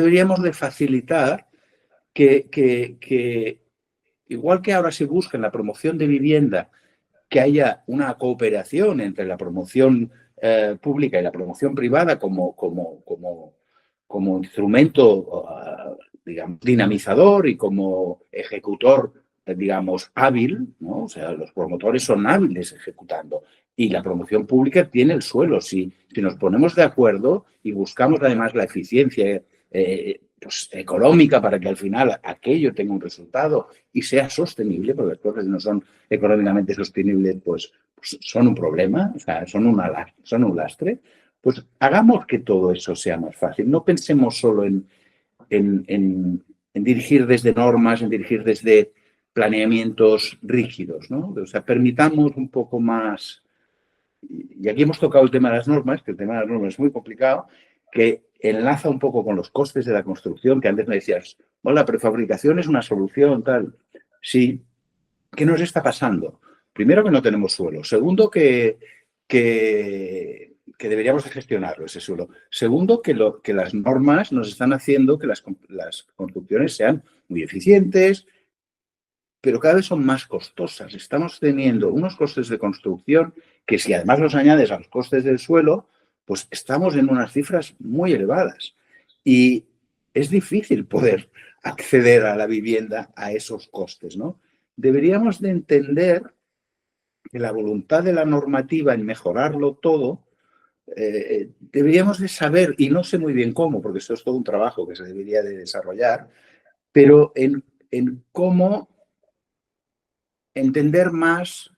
deberíamos de facilitar que igual que ahora se busca en la promoción de vivienda que haya una cooperación entre la promoción pública y la promoción privada como instrumento, digamos, dinamizador y como ejecutor, digamos, hábil, ¿no? O sea, los promotores son hábiles ejecutando y la promoción pública tiene el suelo. Si nos ponemos de acuerdo y buscamos además la eficiencia pues, económica para que al final aquello tenga un resultado y sea sostenible, porque las cosas no son económicamente sostenibles, pues son un problema, o sea, son un lastre, pues hagamos que todo eso sea más fácil. No pensemos solo en dirigir desde normas, en dirigir desde planeamientos rígidos, ¿no? O sea, permitamos un poco más, y aquí hemos tocado el tema de las normas, que el tema de las normas es muy complicado, que enlaza un poco con los costes de la construcción, que antes me decías, la prefabricación es una solución, tal. Sí, ¿qué nos está pasando? Primero, que no tenemos suelo. Segundo, que deberíamos de gestionarlo, ese suelo. Segundo, que las normas nos están haciendo que las construcciones sean muy eficientes, pero cada vez son más costosas. Estamos teniendo unos costes de construcción que, si además los añades a los costes del suelo, pues estamos en unas cifras muy elevadas. Y es difícil poder acceder a la vivienda a esos costes, ¿no? Deberíamos de entender que la voluntad de la normativa en mejorarlo todo, deberíamos de saber, y no sé muy bien cómo, porque esto es todo un trabajo que se debería de desarrollar, pero en cómo entender más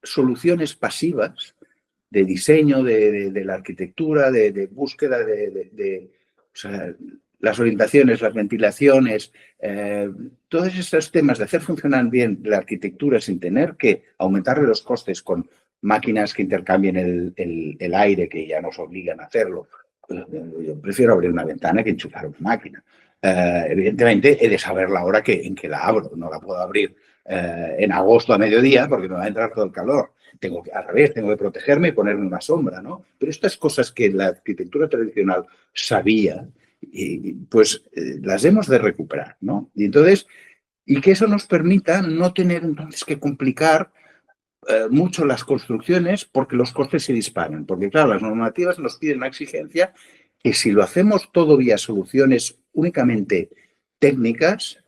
soluciones pasivas de diseño de la arquitectura, de búsqueda o sea, las orientaciones, las ventilaciones, todos esos temas de hacer funcionar bien la arquitectura sin tener que aumentarle los costes con máquinas que intercambien el aire, que ya nos obligan a hacerlo. Yo prefiero abrir una ventana que enchufar una máquina. Evidentemente, he de saber la hora en que la abro. No la puedo abrir en agosto a mediodía porque me va a entrar todo el calor. Al revés, tengo que protegerme y ponerme una sombra, ¿no? Pero estas cosas que la arquitectura tradicional sabía, pues las hemos de recuperar, ¿no? Y entonces, y que eso nos permita no tener entonces que complicar mucho las construcciones porque los costes se disparan. Porque, claro, las normativas nos piden una exigencia que, si lo hacemos todo vía soluciones únicamente técnicas,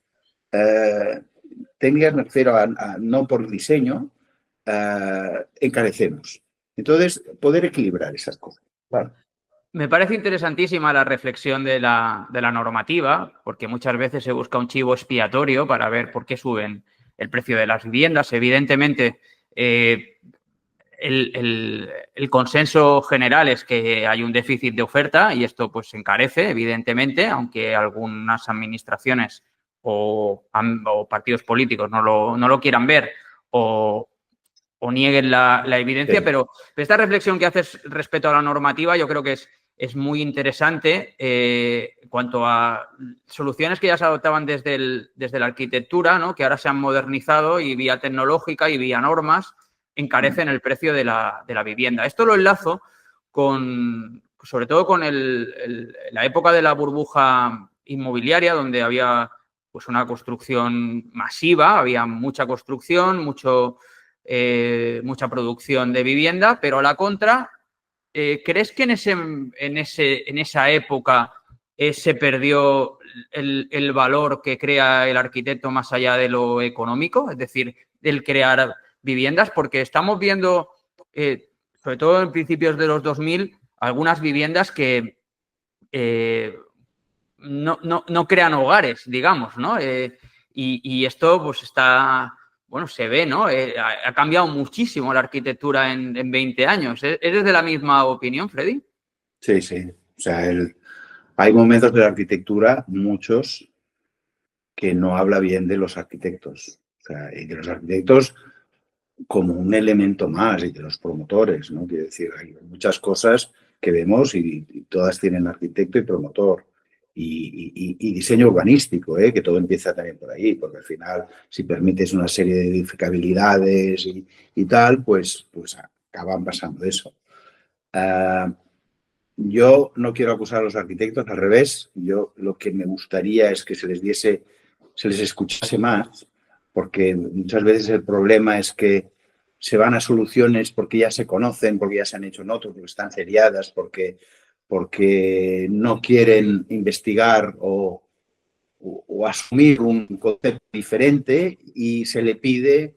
técnicas me refiero a no por diseño, encarecemos. Entonces, poder equilibrar esas cosas. Bueno. Me parece interesantísima la reflexión de la normativa, porque muchas veces se busca un chivo expiatorio para ver por qué suben el precio de las viviendas. Evidentemente, el consenso general es que hay un déficit de oferta y esto pues encarece, evidentemente, aunque algunas administraciones o partidos políticos no lo quieran ver o nieguen la evidencia, sí. Pero esta reflexión que haces respecto a la normativa yo creo que es muy interesante en cuanto a soluciones que ya se adoptaban desde la arquitectura, ¿no? Que ahora se han modernizado y vía tecnológica y vía normas encarecen el precio de la vivienda. Esto lo enlazo sobre todo con la época de la burbuja inmobiliaria, donde había pues una construcción masiva, había mucha construcción, mucha producción de vivienda, pero a la contra, ¿crees que en esa época se perdió el valor que crea el arquitecto más allá de lo económico? Es decir, del crear viviendas, porque estamos viendo, sobre todo en principios de los 2000, algunas viviendas que no crean hogares, digamos, ¿no? Y esto pues está... Bueno, se ve, ¿no? Ha cambiado muchísimo la arquitectura en 20 años. ¿Eres de la misma opinión, Freddy? Sí, sí. O sea, hay momentos de la arquitectura, muchos, que no habla bien de los arquitectos. O sea, y de los arquitectos como un elemento más, y de los promotores, ¿no? Quiero decir, hay muchas cosas que vemos y todas tienen arquitecto y promotor. Y diseño urbanístico, que todo empieza también por ahí, porque al final, si permites una serie de edificabilidades y tal, pues acaban pasando eso. Yo no quiero acusar a los arquitectos, al revés. Yo lo que me gustaría es que se les escuchase más, porque muchas veces el problema es que se van a soluciones porque ya se conocen, porque ya se han hecho en otros, porque están seriadas, porque no quieren investigar o asumir un concepto diferente y se le pide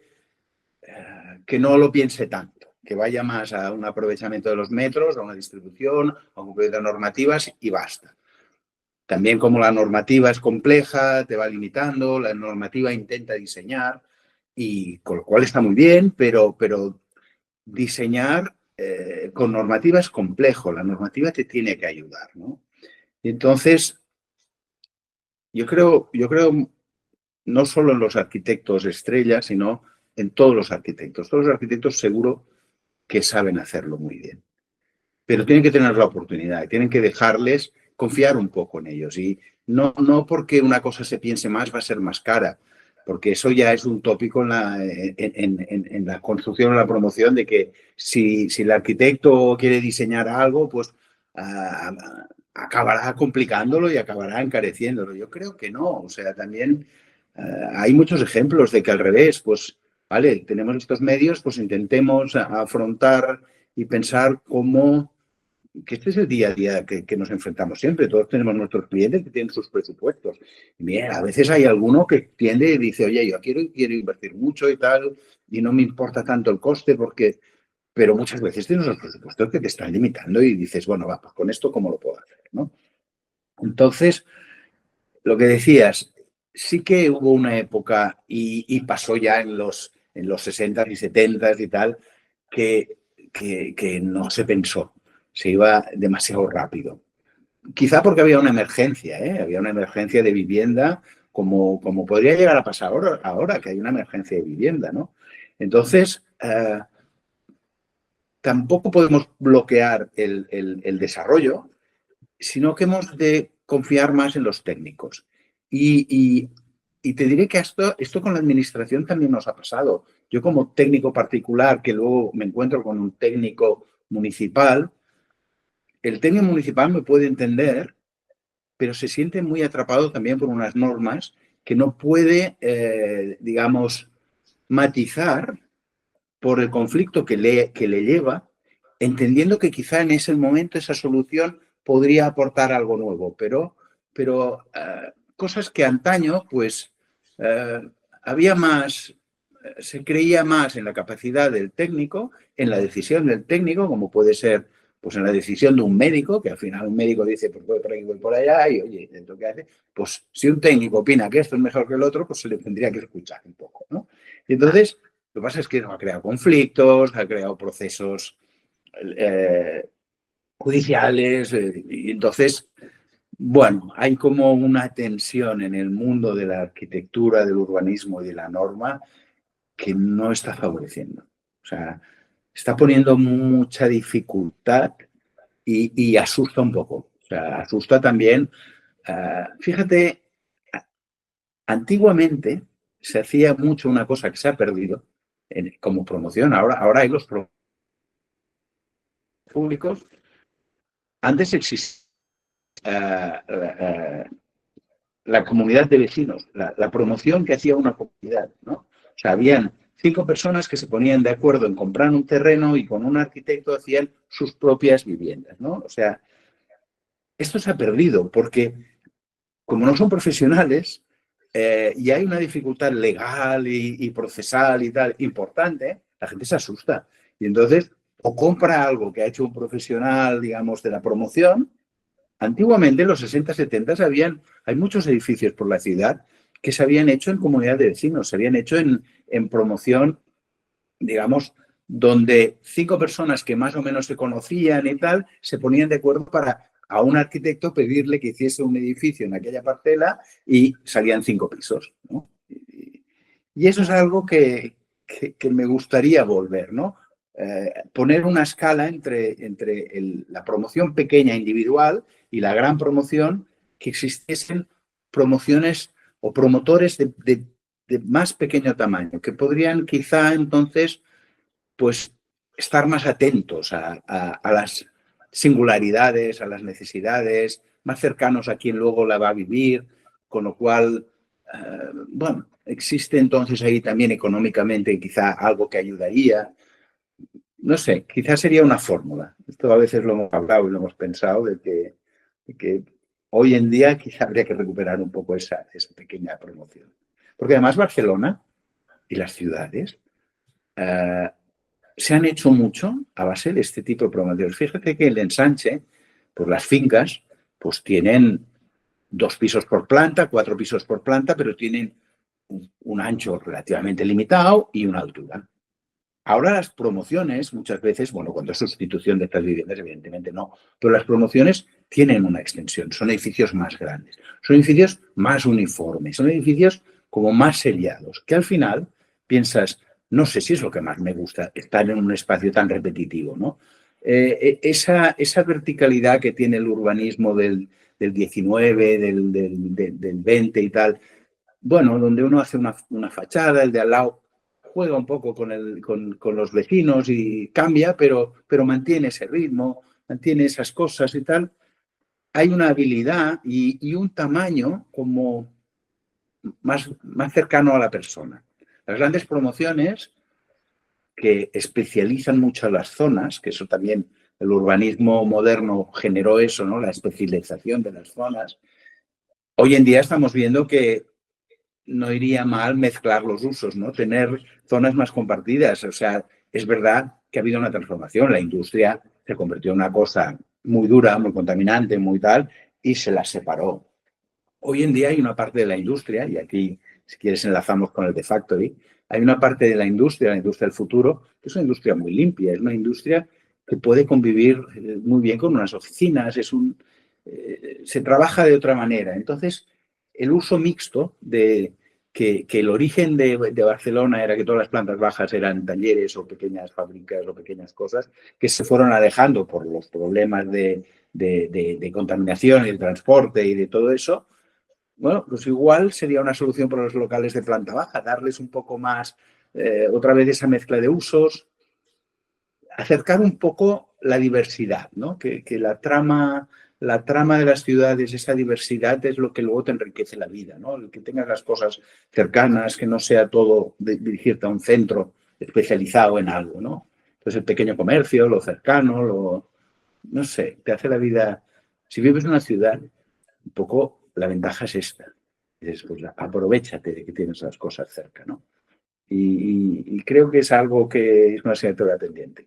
que no lo piense tanto, que vaya más a un aprovechamiento de los metros, a una distribución, a un cumplimiento de normativas y basta. También como la normativa es compleja, te va limitando, la normativa intenta diseñar y con lo cual está muy bien, pero diseñar con normativa es complejo, la normativa te tiene que ayudar, ¿no? Entonces, yo creo no solo en los arquitectos estrellas, sino en todos los arquitectos. Todos los arquitectos seguro que saben hacerlo muy bien, pero tienen que tener la oportunidad, tienen que dejarles confiar un poco en ellos y no porque una cosa se piense más va a ser más cara, porque eso ya es un tópico en la construcción o la promoción de que si el arquitecto quiere diseñar algo, pues acabará complicándolo y acabará encareciéndolo. Yo creo que no, o sea, también hay muchos ejemplos de que al revés, pues, vale, tenemos estos medios, pues intentemos afrontar y pensar cómo, que este es el día a día que nos enfrentamos siempre. Todos tenemos nuestros clientes que tienen sus presupuestos. Y mira, a veces hay alguno que tiende y dice, oye, yo quiero invertir mucho y tal, y no me importa tanto el coste porque... Pero muchas veces tienes unos presupuestos que te están limitando y dices, bueno, va, pues con esto, ¿cómo lo puedo hacer? ¿No? Entonces, lo que decías, sí que hubo una época y pasó ya en los 60 y 70 y tal, que no se pensó, se iba demasiado rápido. Quizá porque había una emergencia, ¿eh? Había una emergencia de vivienda, como podría llegar a pasar ahora que hay una emergencia de vivienda, ¿no? Entonces, tampoco podemos bloquear el desarrollo, sino que hemos de confiar más en los técnicos. Y te diré que esto con la administración también nos ha pasado. Yo como técnico particular, que luego me encuentro con un técnico municipal, el técnico municipal me puede entender, pero se siente muy atrapado también por unas normas que no puede, digamos, matizar por el conflicto que le lleva, entendiendo que quizá en ese momento esa solución podría aportar algo nuevo, pero cosas que antaño, pues, había más, se creía más en la capacidad del técnico, en la decisión del técnico, como puede ser pues en la decisión de un médico, que al final un médico dice, pues voy por aquí, voy por allá, y oye, ¿esto qué hace? Pues si un técnico opina que esto es mejor que el otro, pues se le tendría que escuchar un poco, ¿no? Y entonces, lo que pasa es que ha creado conflictos, ha creado procesos judiciales, y entonces, bueno, hay como una tensión en el mundo de la arquitectura, del urbanismo y de la norma que no está favoreciendo. O sea, está poniendo mucha dificultad y asusta un poco. O sea, asusta también. Fíjate, antiguamente se hacía mucho una cosa que se ha perdido como promoción. Ahora hay los públicos. Antes existía la comunidad de vecinos, la promoción que hacía una comunidad, ¿no? O sea, habían 5 personas que se ponían de acuerdo en comprar un terreno y con un arquitecto hacían sus propias viviendas, ¿no? O sea, esto se ha perdido porque como no son profesionales y hay una dificultad legal y procesal y tal importante, la gente se asusta. Y entonces o compra algo que ha hecho un profesional, digamos, de la promoción. Antiguamente, en los 60, 70, hay muchos edificios por la ciudad que se habían hecho en comunidad de vecinos, se habían hecho en promoción, digamos, donde 5 personas que más o menos se conocían y tal, se ponían de acuerdo para a un arquitecto pedirle que hiciese un edificio en aquella parcela y salían 5 pisos, ¿no? Y eso es algo que me gustaría volver, ¿no? Poner una escala entre la promoción pequeña individual y la gran promoción, que existiesen promociones o promotores de más pequeño tamaño, que podrían quizá entonces pues estar más atentos a las singularidades, a las necesidades, más cercanos a quien luego la va a vivir, con lo cual, bueno, existe entonces ahí también económicamente quizá algo que ayudaría. No sé, quizás sería una fórmula. Esto a veces lo hemos hablado y lo hemos pensado, de que hoy en día quizá habría que recuperar un poco esa pequeña promoción. Porque además Barcelona y las ciudades se han hecho mucho a base de este tipo de promociones. Fíjate que el ensanche, pues las fincas, pues tienen 2 pisos por planta, 4 pisos por planta, pero tienen un ancho relativamente limitado y una altura. Ahora las promociones, muchas veces, bueno, cuando es sustitución de estas viviendas, evidentemente no, pero las promociones tienen una extensión, son edificios más grandes, son edificios más uniformes, son edificios como más seriados, que al final piensas, no sé si es lo que más me gusta, estar en un espacio tan repetitivo, ¿no? Esa verticalidad que tiene el urbanismo del 19, del 20 y tal, bueno, donde uno hace una fachada, el de al lado juega un poco con los vecinos y cambia, pero mantiene ese ritmo, mantiene esas cosas y tal. Hay una habilidad y un tamaño como más cercano a la persona. Las grandes promociones que especializan mucho las zonas, que eso también el urbanismo moderno generó eso, ¿no? La especialización de las zonas. Hoy en día estamos viendo que no iría mal mezclar los usos, ¿no? Tener zonas más compartidas. O sea, es verdad que ha habido una transformación. La industria se convirtió en una cosa muy dura, muy contaminante, muy tal, y se la separó. Hoy en día hay una parte de la industria, y aquí, si quieres, enlazamos con el The Factory, hay una parte de la industria del futuro, que es una industria muy limpia, es una industria que puede convivir muy bien con unas oficinas, se trabaja de otra manera. Entonces, el uso mixto que el origen de Barcelona era que todas las plantas bajas eran talleres o pequeñas fábricas o pequeñas cosas que se fueron alejando por los problemas de contaminación y de transporte y de todo eso. Bueno, pues igual sería una solución para los locales de planta baja, darles un poco más, otra vez esa mezcla de usos, acercar un poco la diversidad, ¿no? Que la trama de las ciudades, esa diversidad es lo que luego te enriquece la vida, ¿no? El que tengas las cosas cercanas, que no sea todo dirigirte a un centro especializado en algo, ¿no? Entonces el pequeño comercio, lo cercano, no sé, te hace la vida. Si vives en una ciudad, un poco la ventaja es esta. Dices, pues aprovéchate de que tienes las cosas cerca, ¿no? Y creo que es algo que es una asignatura pendiente.